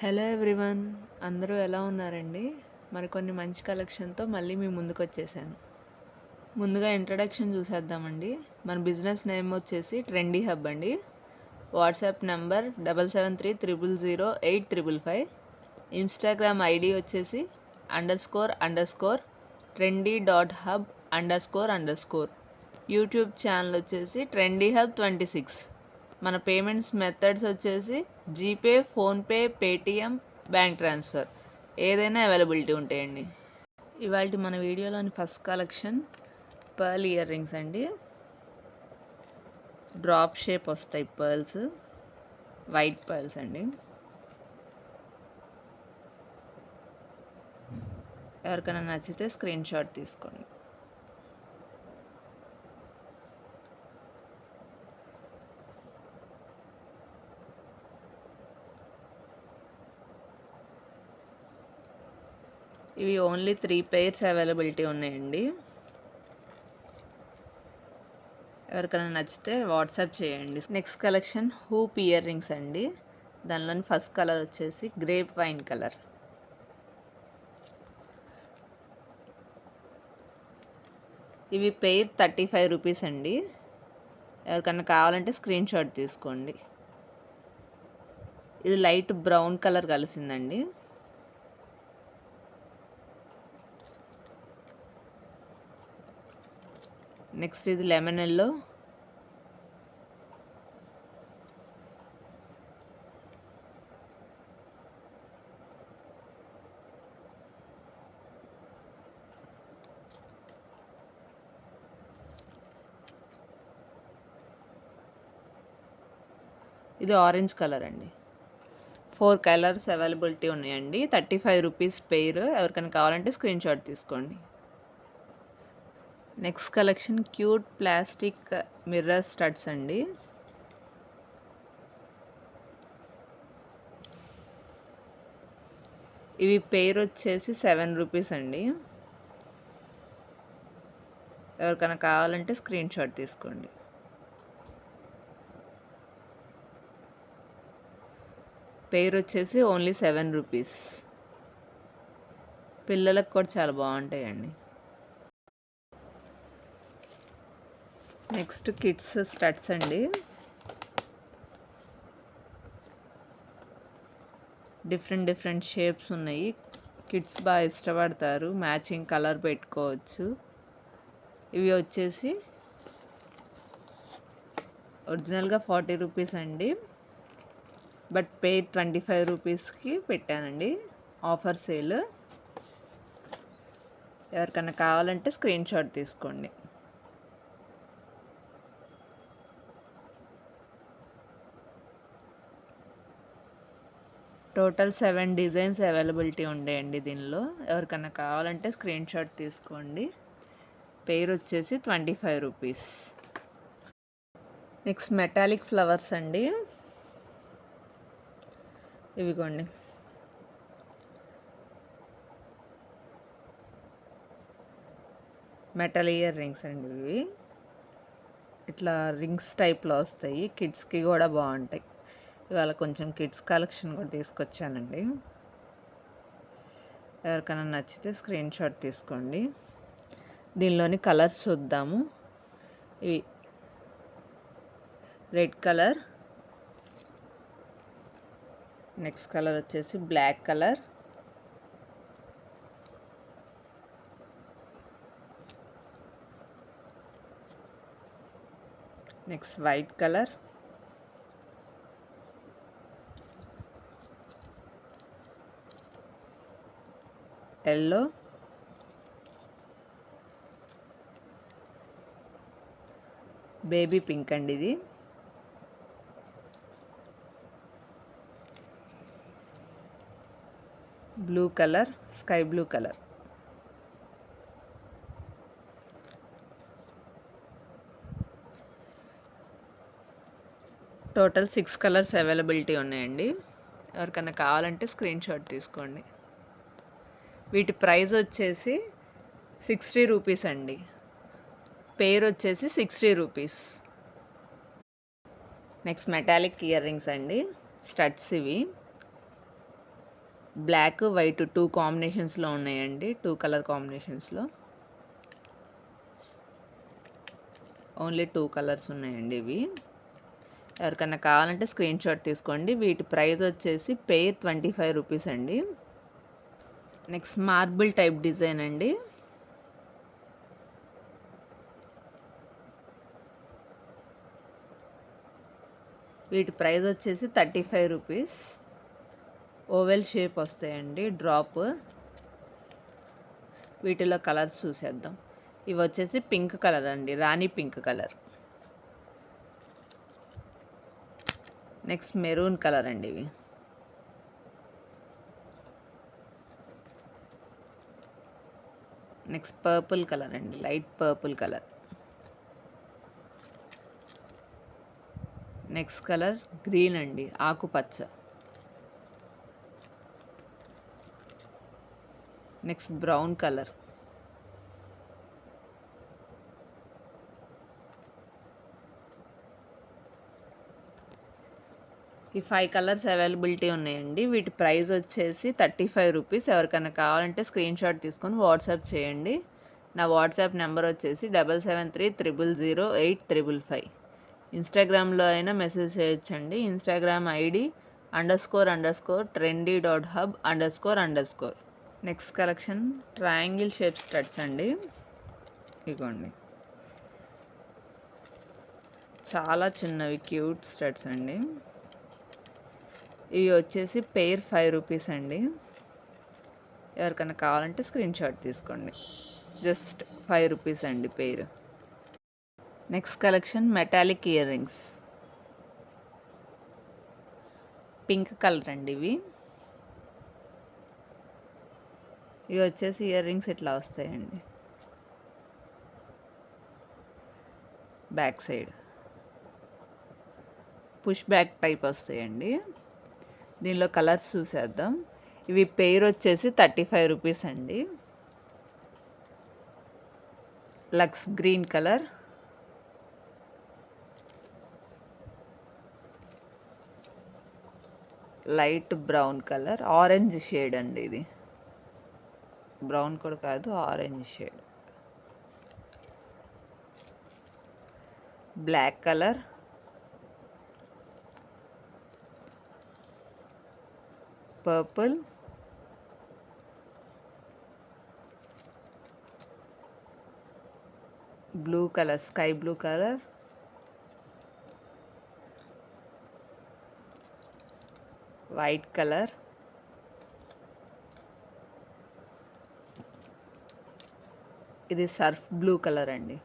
Hello everyone, అందరూ ఎలా ఉన్నారండి? మరికొన్ని మంచి కలెక్షన్తో మళ్ళీ మీ ముందుకు వచ్చేసాను. ముందుగా ఇంట్రడక్షన్ చూసేద్దామండి. మన బిజినెస్ నేమ్ వచ్చేసి ట్రెండీ హబ్ అండి. WhatsApp number 77300855. ఇన్స్టాగ్రామ్ ఐడి వచ్చేసి __trendy.hub__. యూట్యూబ్ ఛానల్ వచ్చేసి ట్రెండీ హబ్ 26. మన పేమెంట్స్ మెథడ్స్ వచ్చేసి GPay, PhonePe, Paytm, bank transfer ఏదైనా అవైలబిలిటీ ఉంటాయండి. ఇవాళ మన వీడియోలోని first collection pearl earrings అండి. డ్రాప్ షేప్ వస్తాయి పర్ల్స్, వైట్ పర్ల్స్ అండి. ఎవరికైనా నచ్చితే స్క్రీన్ షాట్ తీసుకోండి. ఇవి ఓన్లీ 3 pairs అవైలబిలిటీ ఉన్నాయండి. ఎవరికైనా నచ్చితే వాట్సాప్ చేయండి. Next collection hoop ear rings అండి. దానిలోని ఫస్ట్ కలర్ వచ్చేసి గ్రేప్ వైన్ కలర్. ఇవి పెయిర్ 35 రూపీస్ అండి. ఎవరికైనా కావాలంటే స్క్రీన్ షాట్ తీసుకోండి. ఇది లైట్ బ్రౌన్ కలర్ కలిసిందండి. నెక్స్ట్ ఇది లెమన్ ఎల్లో. ఇది ఆరెంజ్ కలర్ అండి. 4 కలర్స్ అవైలబిలిటీ ఉన్నాయండి. 35 రూపీస్ పెయిర్. ఎవరికైనా కావాలంటే స్క్రీన్ షాట్ తీసుకోండి. Next collection cute plastic mirror studs అండి. ఇవి పెయిర్ వచ్చేసి 7 రూపీస్ అండి. ఎవరికైనా కావాలంటే స్క్రీన్ షాట్ తీసుకోండి. పెయిర్ వచ్చేసి ఓన్లీ 7 రూపీస్. పిల్లలకు కూడా చాలా బాగుంటాయండి. నెక్స్ట్ కిడ్స్ స్టడ్స్ అండి. డిఫరెంట్ షేప్స్ ఉన్నాయి. కిడ్స్ బాగా ఇష్టపడతారు. మ్యాచింగ్ కలర్ పెట్టుకోవచ్చు. ఇవి వచ్చేసి ఒరిజినల్గా 40 రూపీస్ అండి. బట్ పెయిర్ 25 రూపీస్కి పెట్టానండి. Offer sale. ఎవరికైనా కావాలంటే స్క్రీన్ షాట్ తీసుకోండి. టోటల్ 7 డిజైన్స్ అవైలబిలిటీ ఉండేయండి దీనిలో. ఎవరికైనా కావాలంటే స్క్రీన్ షాట్ తీసుకోండి. పెయిర్ వచ్చేసి 25 రూపీస్. నెక్స్ట్ మెటాలిక్ ఫ్లవర్స్ అండి. ఇవిగోండి. మెటల్ ఇయర్ రింగ్స్ అండి. ఇవి ఇట్లా రింగ్స్ టైప్లో వస్తాయి. కిడ్స్కి కూడా బాగుంటాయి. ఇవాళ కొంచెం కిడ్స్ కలెక్షన్ కూడా తీసుకొచ్చానండి. ఎవరికైనా నచ్చితే స్క్రీన్ షాట్ తీసుకోండి. దీనిలోని కలర్స్ చూద్దాము. ఇవి రెడ్ కలర్. నెక్స్ట్ కలర్ వచ్చేసి black colour. Next white colour. Yellow. Baby pink అండి ఇది. Blue colour, sky blue colour. Total 6 colours availability ఉన్నాయండి. ఎవరికైనా కావాలంటే స్క్రీన్ షాట్ తీసుకోండి. వీటి ప్రైస్ వచ్చేసి 60 రూపీస్ అండి. పెయిర్ వచ్చేసి 60 rupees. Next metallic ear rings అండి. స్టడ్స్ ఇవి. బ్లాక్ వైట్ 2 కాంబినేషన్స్లో ఉన్నాయండి, 2 కలర్ కాంబినేషన్స్లో. ఓన్లీ 2 కలర్స్ ఉన్నాయండి ఇవి. ఎవరికైనా కావాలంటే స్క్రీన్ షాట్ తీసుకోండి. వీటి ప్రైస్ వచ్చేసి పెయిర్ 25 రూపీస్ అండి. నెక్స్ట్ మార్బుల్ టైప్ డిజైన్ అండి. వీటి ప్రైస్ వచ్చేసి 35 రూపీస్. ఓవెల్ షేప్ వస్తాయండి, డ్రాప్. వీటిలో కలర్స్ చూసేద్దాం. ఇవి వచ్చేసి పింక్ కలర్ అండి, rani pink colour. Next maroon colour అండి ఇవి. నెక్స్ట్ పర్పుల్ కలర్ అండి, light purple colour. Next colour green అండి, ఆకుపచ్చ. Next brown colour. ఈ 5 కలర్స్ అవైలబిలిటీ ఉన్నాయండి. వీటి ప్రైస్ వచ్చేసి 35 రూపీస్. ఎవరికైనా కావాలంటే స్క్రీన్ షాట్ తీసుకొని వాట్సాప్ చేయండి. నా వాట్సాప్ నెంబర్ వచ్చేసి 77300855. ఇన్స్టాగ్రామ్లో అయినా మెసేజ్ చేయొచ్చండి. Instagram ID __trendy.hub__. Next collection triangle shape studs అండి. ఇగోండి, చాలా చిన్నవి క్యూట్ స్టడ్స్ అండి. ఇవి వచ్చేసి పెయిర్ 5 రూపీస్ అండి. ఎవరికైనా కావాలంటే స్క్రీన్ షాట్ తీసుకోండి. జస్ట్ 5 రూపీస్ అండి pair. Next collection metallic ear rings, pink colour అండి ఇవి. ఇవి వచ్చేసి ఇయర్ రింగ్స్ ఇట్లా వస్తాయండి, back side push back type వస్తాయండి. దీనిలో కలర్స్ చూసేద్దాం. ఇవి పెయిర్ వచ్చేసి 35 రూపీస్ అండి. లక్స్ green colour, light brown colour, orange shade అండి ఇది. బ్రౌన్ కూడా కాదు, orange shade. Black colour, purple, blue colour, sky blue colour, white colour, ఇది సర్ఫ్ బ్లూ కలర్ అండి.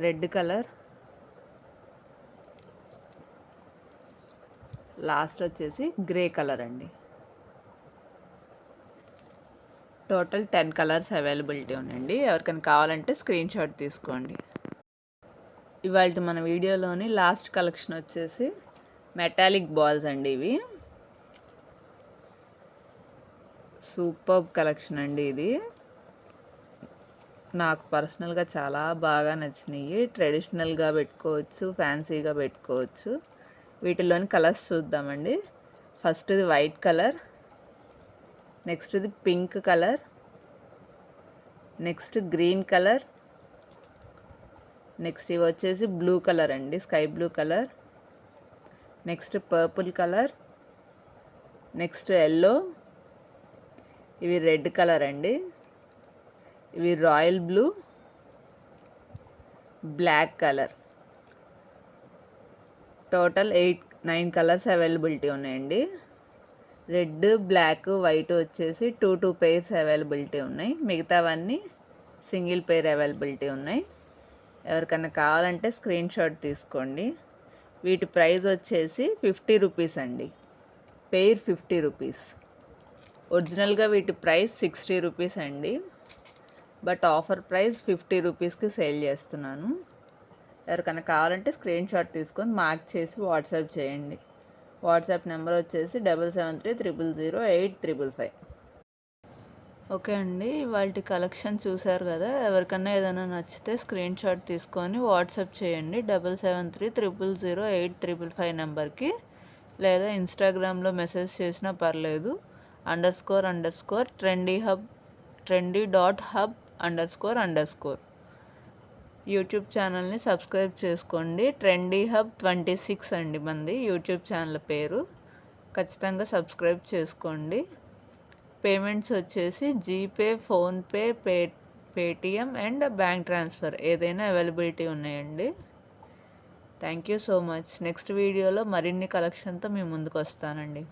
రెడ్ కలర్, లాస్ట్ వచ్చేసి గ్రే కలర్ అండి. టోటల్ 10 కలర్స్ అవైలబిలిటీ ఉన్నాయండి. ఎవరికైనా కావాలంటే స్క్రీన్ షాట్ తీసుకోండి. ఇవాళ మన వీడియోలోని లాస్ట్ కలెక్షన్ వచ్చేసి మెటాలిక్ బాల్స్ అండి. ఇవి సూపర్ కలెక్షన్ అండి. ఇది నాకు పర్సనల్గా చాలా బాగా నచ్చినాయి. ట్రెడిషనల్గా పెట్టుకోవచ్చు, ఫ్యాన్సీగా పెట్టుకోవచ్చు. వీటిలోని కలర్స్ చూద్దామండి. ఫస్ట్ ఇది వైట్ కలర్, నెక్స్ట్ ఇది pink colour, next green colour, next ఇవి వచ్చేసి బ్లూ కలర్ అండి, sky blue colour, next purple colour, next yellow, ఇవి రెడ్ కలర్ అండి, ఇవి royal blue, black colour. Total 9 colours availability ఉన్నాయండి. రెడ్, బ్లాక్, వైట్ వచ్చేసి 2 pairs availability ఉన్నాయి. మిగతావన్నీ సింగిల్ పెయిర్ అవైలబిలిటీ ఉన్నాయి. ఎవరికైనా కావాలంటే స్క్రీన్ షాట్ తీసుకోండి. వీటి ప్రైస్ వచ్చేసి 50 రూపీస్ అండి. Pair 50 rupees. ఒరిజినల్గా వీటి ప్రైస్ 60 రూపీస్ అండి. బట్ ఆఫర్ ప్రైస్ 50 రూపీస్కి సేల్ చేస్తున్నాను. ఎవరికైనా కావాలంటే స్క్రీన్ షాట్ తీసుకొని మార్క్ చేసి వాట్సాప్ చేయండి. వాట్సాప్ నెంబర్ వచ్చేసి 77300855. ఓకే అండి. ఇవాల్టి కలెక్షన్ చూసారు గదా! ఎవరికన్నా ఏదైనా నచ్చితే స్క్రీన్ షాట్ తీసుకొని వాట్సాప్ చేయండి. 7730000855 నంబర్‌కి. లేదా ఇన్‌స్టాగ్రామ్‌లో మెసేజ్ చేసినా పర్లేదు. _trendy.hub__ యూట్యూబ్ ఛానల్‌ని సబ్స్క్రైబ్ చేసుకోండి. ట్రెండీ హబ్ 26 అండి మనది యూట్యూబ్ ఛానల్ పేరు. ఖచ్చితంగా సబ్స్క్రైబ్ చేసుకోండి. పేమెంట్స్ వచ్చేసి GPay, PhonePe, Paytm and bank transfer ఏదైనా అవైలబిలిటీ ఉన్నాయండి. Thank you so much. Next వీడియోలో మరిన్ని కలెక్షన్‌తో మీ ముందుకొస్తానండి.